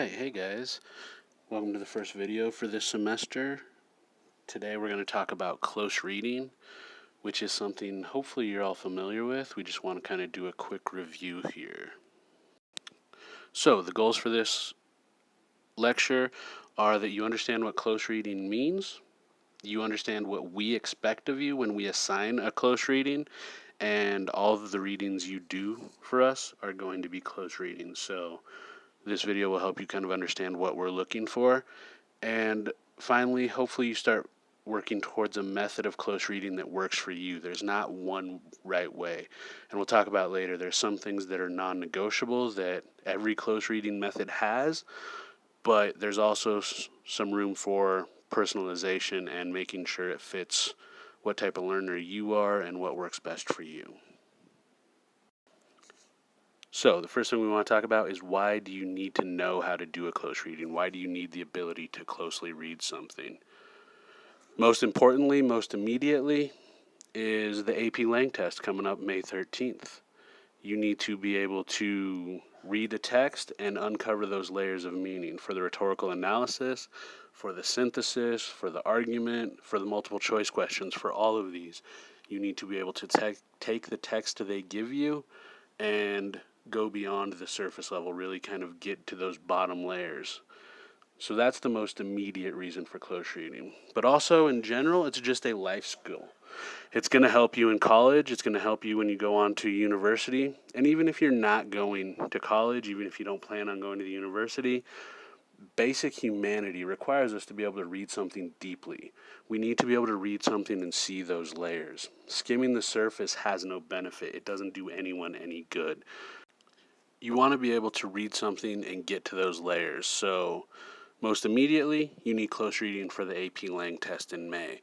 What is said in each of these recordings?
Alright, hey guys. Welcome to the first video for this semester. Today we're going to talk about close reading, which is something hopefully you're all familiar with. We just want to kind of do a quick review here. So, the goals for this lecture are that you understand what close reading means, you understand what we expect of you when we assign a close reading, and all of the readings you do for us are going to be close readings. So, this video will help you kind of understand what we're looking for. And finally, hopefully you start working towards a method of close reading that works for you. There's not one right way. And we'll talk about later, there's some things that are non-negotiables that every close reading method has, but there's also some room for personalization and making sure it fits what type of learner you are and what works best for you. So the first thing we want to talk about is, why do you need to know how to do a close reading? Why do you need the ability to closely read something? Most importantly, most immediately, is the AP Lang test coming up May 13th. You need to be able to read a text and uncover those layers of meaning for the rhetorical analysis, for the synthesis, for the argument, for the multiple choice questions. For all of these, you need to be able to take the text they give you and go beyond the surface level, really kind of get to those bottom layers. So that's the most immediate reason for close reading. But also, in general, it's just a life skill. It's going to help you in college. It's going to help you when you go on to university. And even if you're not going to college, even if you don't plan on going to the university, basic humanity requires us to be able to read something deeply. We need to be able to read something and see those layers. Skimming the surface has no benefit. It doesn't do anyone any good. You want to be able to read something and get to those layers. So most immediately, you need close reading for the AP Lang test in May.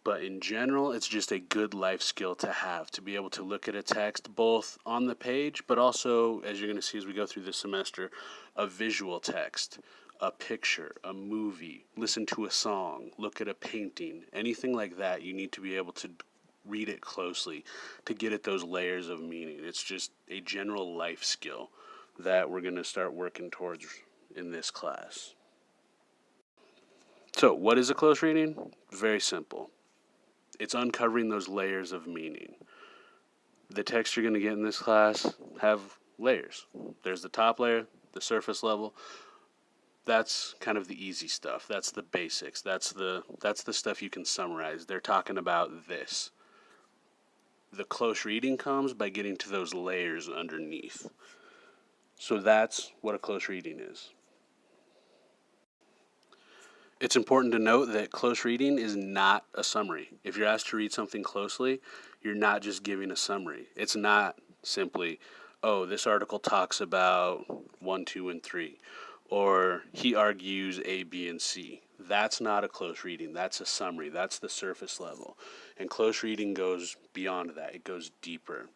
But in general, it's just a good life skill to have, to be able to look at a text both on the page, but also, as you're going to see as we go through this semester, a visual text, a picture, a movie, listen to a song, look at a painting, anything like that. You need to be able to read it closely to get at those layers of meaning. It's just a general life skill that we're going to start working towards in this class. So, what is a close reading? Very simple. It's uncovering those layers of meaning. The text you're going to get in this class have layers. There's the top layer, the surface level. That's kind of the easy stuff. That's the basics. That's the stuff you can summarize. They're talking about this. The close reading comes by getting to those layers underneath. So that's what a close reading is. It's important to note that close reading is not a summary. If you're asked to read something closely, you're not just giving a summary. It's not simply, oh, this article talks about 1, 2, and 3, or he argues A, B, and C. That's not a close reading. That's a summary. That's the surface level. And close reading goes beyond that. It goes deeper.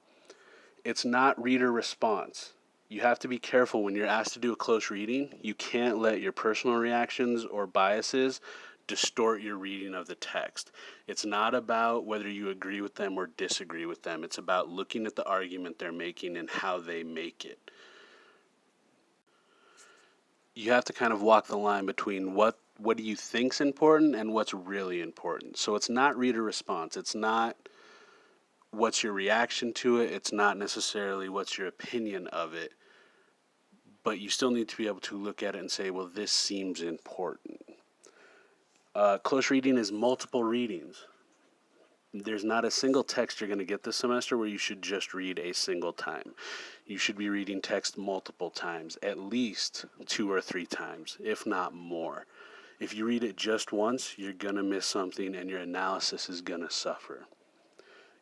It's not reader response. You have to be careful when you're asked to do a close reading. You can't let your personal reactions or biases distort your reading of the text. It's not about whether you agree with them or disagree with them. It's about looking at the argument they're making and how they make it. You have to kind of walk the line between what do you think's important and what's really important. So it's not reader response. It's not what's your reaction to it. It's not necessarily what's your opinion of it. But you still need to be able to look at it and say, well, this seems important. Close reading is multiple readings. There's not a single text you're going to get this semester where you should just read a single time. You should be reading text multiple times, at least 2 or 3 times, if not more. If you read it just once, you're going to miss something and your analysis is going to suffer.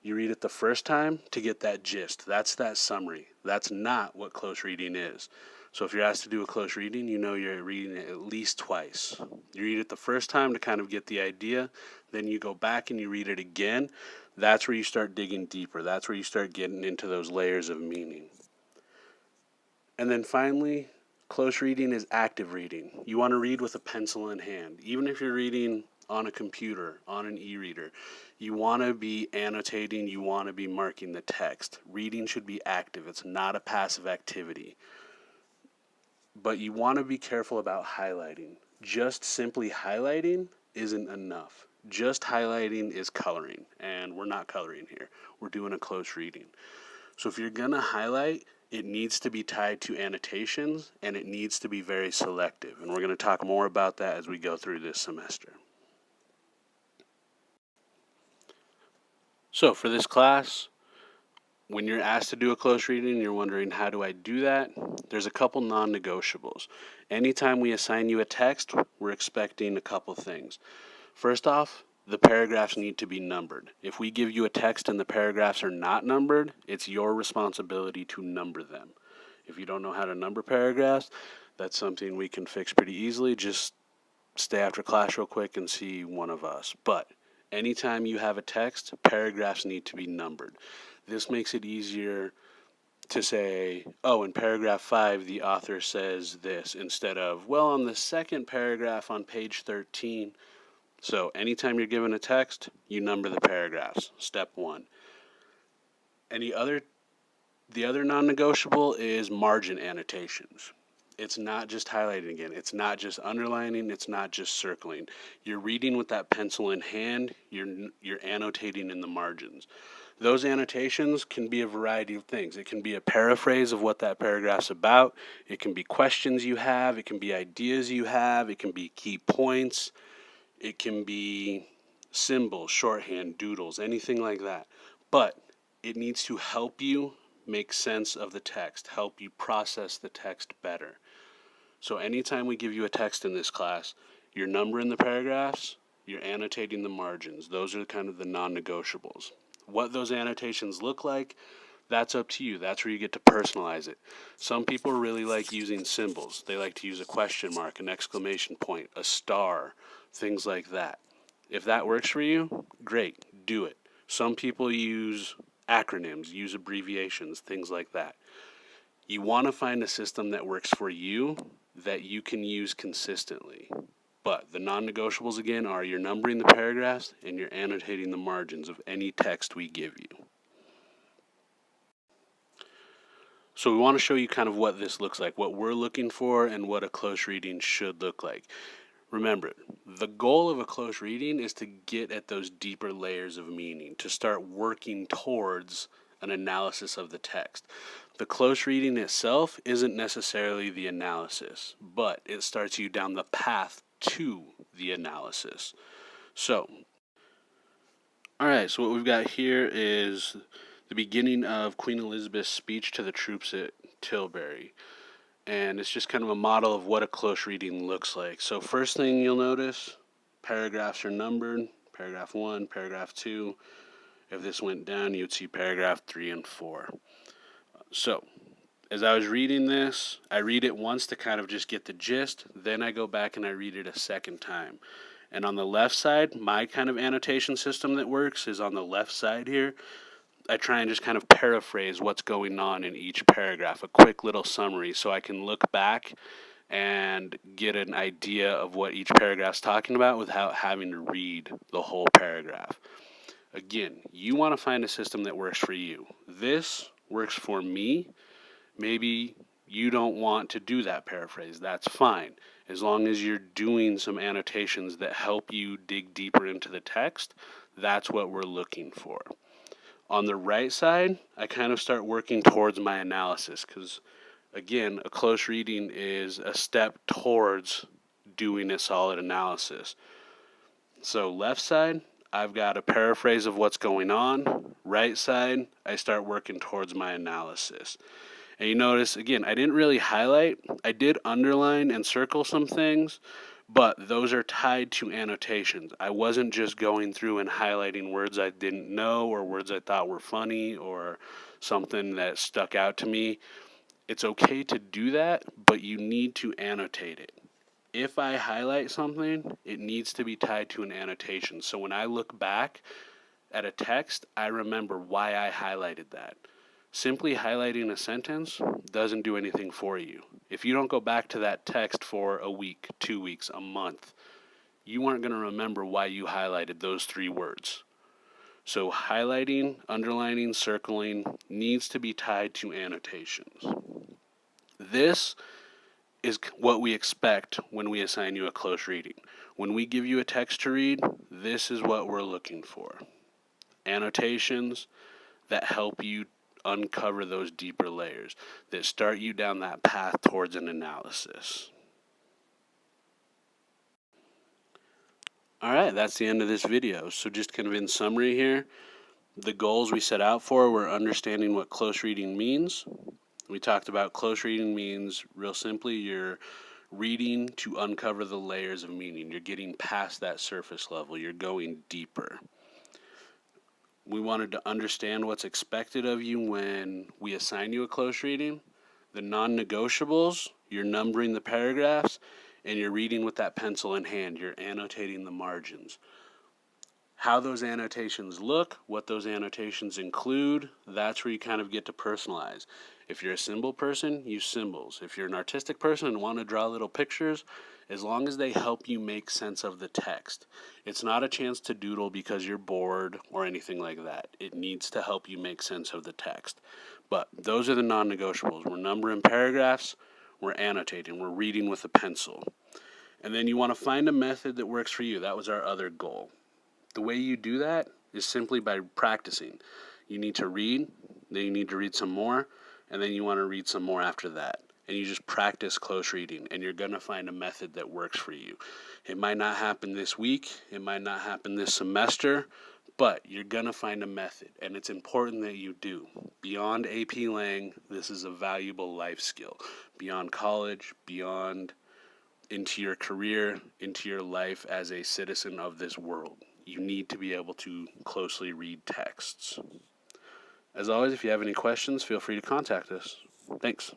You read it the first time to get that gist. That's that summary. That's not what close reading is. So if you're asked to do a close reading, you know you're reading it at least twice. You read it the first time to kind of get the idea. Then you go back and you read it again. That's where you start digging deeper. That's where you start getting into those layers of meaning. And then finally, close reading is active reading. You want to read with a pencil in hand. Even if you're reading on a computer, on an e-reader, you want to be annotating, you want to be marking the text. Reading should be active. It's not a passive activity. but you want to be careful about highlighting. Just simply highlighting isn't enough. Just highlighting is coloring, and we're not coloring here. We're doing a close reading. So if you're going to highlight, it needs to be tied to annotations, and it needs to be very selective. And we're going to talk more about that as we go through this semester. So for this class, when you're asked to do a close reading and you're wondering, how do I do that? There's a couple non-negotiables. Anytime we assign you a text, we're expecting a couple things. First off, the paragraphs need to be numbered. If we give you a text and the paragraphs are not numbered, it's your responsibility to number them. If you don't know how to number paragraphs, that's something we can fix pretty easily. Just stay after class real quick and see one of us. But anytime you have a text, paragraphs need to be numbered. This makes it easier to say, oh, in paragraph 5, the author says this, instead of, well, on the second paragraph on page 13. So anytime you're given a text, you number the paragraphs. Step 1. The other non-negotiable is margin annotations. It's not just highlighting again. It's not just underlining. It's not just circling. You're reading with that pencil in hand. You're annotating in the margins. Those annotations can be a variety of things. It can be a paraphrase of what that paragraph's about. It can be questions you have. It can be ideas you have. It can be key points. It can be symbols, shorthand, doodles, anything like that. But it needs to help you make sense of the text, help you process the text better. So anytime we give you a text in this class, you're numbering the paragraphs, you're annotating the margins. Those are kind of the non-negotiables. What those annotations look like, that's up to you. That's where you get to personalize it. Some people really like using symbols. They like to use a question mark, an exclamation point, a star, things like that. If that works for you, great, do it. Some people use acronyms, use abbreviations, things like that. You want to find a system that works for you that you can use consistently. But the non-negotiables again are you're numbering the paragraphs and you're annotating the margins of any text we give you. So we want to show you kind of what this looks like, what we're looking for and what a close reading should look like. Remember, the goal of a close reading is to get at those deeper layers of meaning, to start working towards an analysis of the text. The close reading itself isn't necessarily the analysis, but it starts you down the path to the analysis. So, alright, so what we've got here is the beginning of Queen Elizabeth's speech to the troops at Tilbury. And it's just kind of a model of what a close reading looks like. So first thing you'll notice, paragraphs are numbered, paragraph 1, paragraph 2. If this went down, you'd see paragraph 3 and 4. So as I was reading this, I read it once to kind of just get the gist, then I go back and I read it a second time. And on the left side, my kind of annotation system that works is on the left side here. I try and just kind of paraphrase what's going on in each paragraph, a quick little summary, so I can look back and get an idea of what each paragraph's talking about without having to read the whole paragraph. Again, you want to find a system that works for you. This works for me. Maybe you don't want to do that paraphrase. That's fine. As long as you're doing some annotations that help you dig deeper into the text, that's what we're looking for. On the right side, I kind of start working towards my analysis because, again, a close reading is a step towards doing a solid analysis. So left side, I've got a paraphrase of what's going on. Right side, I start working towards my analysis. And you notice, again, I didn't really highlight. I did underline and circle some things, but those are tied to annotations. I wasn't just going through and highlighting words I didn't know or words I thought were funny or something that stuck out to me. It's okay to do that, but you need to annotate it. If I highlight something, it needs to be tied to an annotation. So when I look back at a text, I remember why I highlighted that. Simply highlighting a sentence doesn't do anything for you. If you don't go back to that text for a week, 2 weeks, a month, you aren't going to remember why you highlighted those 3 words. So highlighting, underlining, circling needs to be tied to annotations. This is what we expect when we assign you a close reading. When we give you a text to read, this is what we're looking for. Annotations that help you uncover those deeper layers, that start you down that path towards an analysis. All right, that's the end of this video. So just kind of in summary here, the goals we set out for were understanding what close reading means. We talked about close reading means, real simply, you're reading to uncover the layers of meaning. You're getting past that surface level. You're going deeper. We wanted to understand what's expected of you when we assign you a close reading. The non-negotiables, you're numbering the paragraphs, and you're reading with that pencil in hand. You're annotating the margins. How those annotations look, what those annotations include, that's where you kind of get to personalize. If you're a symbol person, use symbols. If you're an artistic person and want to draw little pictures, as long as they help you make sense of the text. It's not a chance to doodle because you're bored or anything like that. It needs to help you make sense of the text. But those are the non-negotiables. We're numbering paragraphs, we're annotating, we're reading with a pencil. And then you want to find a method that works for you. That was our other goal. The way you do that is simply by practicing. You need to read, then you need to read some more, and then you want to read some more after that. And you just practice close reading, and you're going to find a method that works for you. It might not happen this week, it might not happen this semester, but you're going to find a method, and it's important that you do. Beyond AP Lang, this is a valuable life skill. Beyond college, beyond into your career, into your life as a citizen of this world. You need to be able to closely read texts. As always, if you have any questions, feel free to contact us. Thanks.